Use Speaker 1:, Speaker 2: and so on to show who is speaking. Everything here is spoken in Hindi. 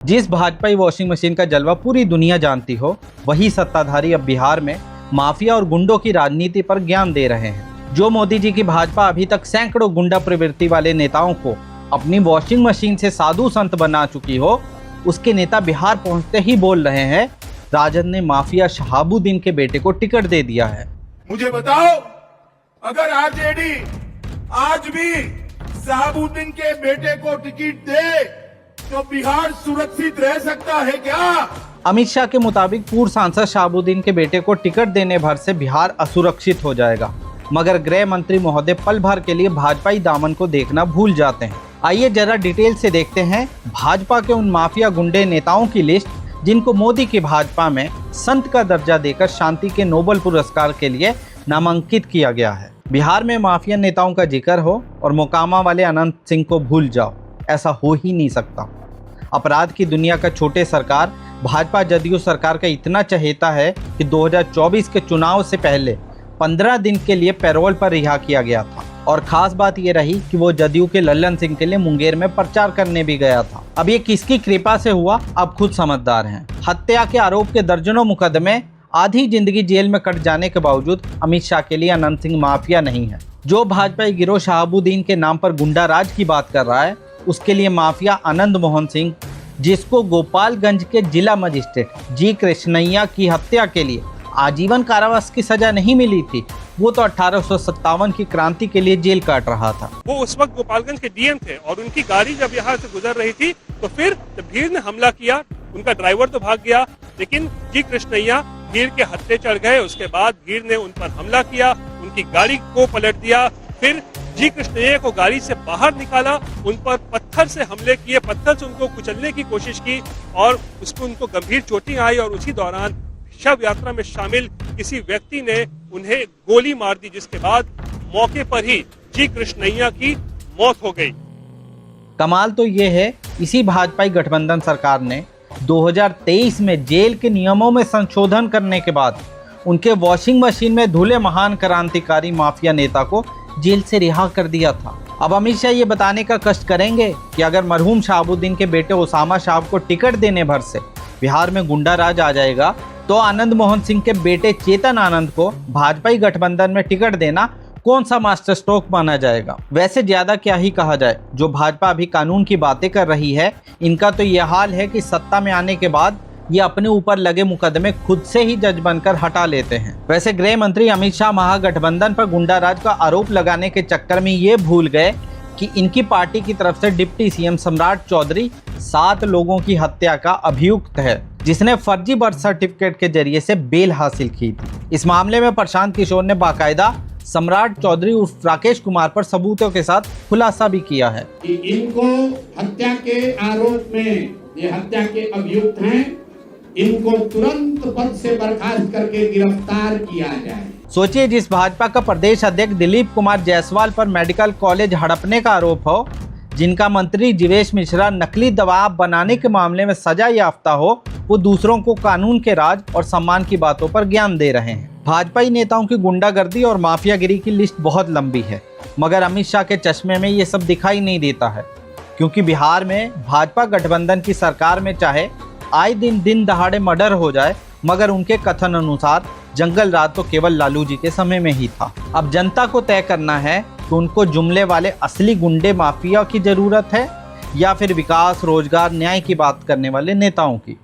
Speaker 1: जिस भाजपाई वॉशिंग मशीन का जलवा पूरी दुनिया जानती हो, वही सत्ताधारी अब बिहार में माफिया और गुंडों की राजनीति पर ज्ञान दे रहे हैं। जो मोदी जी की भाजपा अभी तक सैकड़ों गुंडा प्रवृत्ति वाले नेताओं को अपनी वॉशिंग मशीन से साधु संत बना चुकी हो, उसके नेता बिहार पहुंचते ही बोल रहे हैं राजद ने माफिया शहाबुद्दीन के बेटे को टिकट दे दिया है।
Speaker 2: मुझे बताओ, अगर आरजेडी आज भी शहाबुद्दीन के बेटे को टिकट दे तो बिहार सुरक्षित रह सकता है क्या?
Speaker 1: अमित शाह के मुताबिक पूर्व सांसद शहाबुद्दीन के बेटे को टिकट देने भर से बिहार असुरक्षित हो जाएगा, मगर गृह मंत्री महोदय पल भर के लिए भाजपाई दामन को देखना भूल जाते हैं। आइए जरा डिटेल से देखते हैं भाजपा के उन माफिया गुंडे नेताओं की लिस्ट जिनको मोदी की भाजपा में संत का दर्जा देकर शांति के नोबेल पुरस्कार के लिए नामांकित किया गया है। बिहार में माफिया नेताओं का जिक्र हो और मोकामा वाले अनंत सिंह को भूल जाओ, ऐसा हो ही नहीं सकता। अपराध की दुनिया का छोटे सरकार भाजपा जदयू सरकार का इतना चहेता है कि 2024 के चुनाव से पहले 15 दिन के लिए पैरोल पर रिहा किया गया था। और खास बात यह रही कि वो जदयू के लल्लन सिंह के लिए मुंगेर में प्रचार करने भी गया था। अब ये किसकी कृपा से हुआ, आप खुद समझदार हैं। हत्या के आरोप के दर्जनों मुकदमे, आधी जिंदगी जेल में कट जाने के बावजूद अमित शाह के लिए अनंत सिंह माफिया नहीं है। जो भाजपाई गिरोह शहाबुद्दीन के नाम पर गुंडा राज की बात कर रहा है, उसके लिए माफिया आनंद मोहन सिंह, जिसको गोपालगंज के जिला मजिस्ट्रेट जी कृष्णैया की हत्या के लिए आजीवन कारावास की सजा नहीं मिली थी, वो तो 1857 की क्रांति के लिए जेल काट रहा था।
Speaker 3: वो उस वक्त गोपालगंज के डीएम थे और उनकी गाड़ी जब यहाँ से गुजर रही थी तो फिर जब भीड़ ने हमला किया, उनका ड्राइवर तो भाग गया, लेकिन जी कृष्णैया भीड़ के हत्थे चढ़ गए। उसके बाद भीड़ ने उन पर हमला किया, उनकी गाड़ी को पलट दिया, फिर जी कृष्णैया को गाड़ी से बाहर निकाला, उन पर पत्थर से हमले किए, पत्थर से उनको कुचलने की कोशिश की और उसमें उनको गंभीर चोटें आई और उसी दौरान शव यात्रा में शामिल किसी व्यक्ति ने उन्हें गोली मार दी, जिसके बाद मौके पर ही जी कृष्णैया की मौत हो गई।
Speaker 1: कमाल तो ये है, इसी भाजपाई गठबंधन सरकार ने 2023 में जेल के नियमों में संशोधन करने के बाद उनके वॉशिंग मशीन में धुले महान क्रांतिकारी माफिया नेता को जेल से रिहा कर दिया था। अब अमित शाह ये बताने का कष्ट करेंगे कि अगर मरहूम शहाबुद्दीन के बेटे ओसामा शाह को टिकट देने भर से बिहार में गुंडा राज आ जाएगा, तो आनंद मोहन सिंह के बेटे चेतन आनंद को भाजपाई गठबंधन में टिकट देना कौन सा मास्टर स्ट्रोक माना जाएगा। वैसे ज्यादा क्या ही कहा जाए, जो भाजपा अभी कानून की बातें कर रही है, इनका तो यह हाल है कि सत्ता में आने के बाद ये अपने ऊपर लगे मुकदमे खुद से ही जज बनकर हटा लेते हैं। वैसे गृह मंत्री अमित शाह महागठबंधन पर गुंडाराज का आरोप लगाने के चक्कर में ये भूल गए कि इनकी पार्टी की तरफ से डिप्टी सीएम सम्राट चौधरी 7 लोगों की हत्या का अभियुक्त है, जिसने फर्जी बर्थ सर्टिफिकेट के जरिए से बेल हासिल की थी। इस मामले में प्रशांत किशोर ने बाकायदा सम्राट चौधरी उर्फ राकेश कुमार पर सबूतों के साथ खुलासा भी किया है
Speaker 4: कि इनको हत्या के आरोप में, ये हत्या के अभियुक्त हैं, इनको तुरंत पद से बर्खास्त करके गिरफ्तार किया जाए।
Speaker 1: सोचिए, जिस भाजपा का प्रदेश अध्यक्ष दिलीप कुमार जायसवाल पर मेडिकल कॉलेज हड़पने का आरोप हो, जिनका मंत्री जीवेश मिश्रा नकली दवा बनाने के मामले में सजा याफ्ता हो, वो दूसरों को कानून के राज और सम्मान की बातों पर ज्ञान दे रहे हैं। भाजपाई नेताओं की गुंडागर्दी और माफियागिरी की लिस्ट बहुत लंबी है, मगर अमित शाह के चश्मे में ये सब दिखाई नहीं देता है, क्योंकि बिहार में भाजपा गठबंधन की सरकार में चाहे आए दिन दहाड़े मर्डर हो जाए, मगर उनके कथन अनुसार जंगल राज तो केवल लालू जी के समय में ही था। अब जनता को तय करना है कि उनको जुमले वाले असली गुंडे माफिया की जरूरत है या फिर विकास, रोजगार, न्याय की बात करने वाले नेताओं की।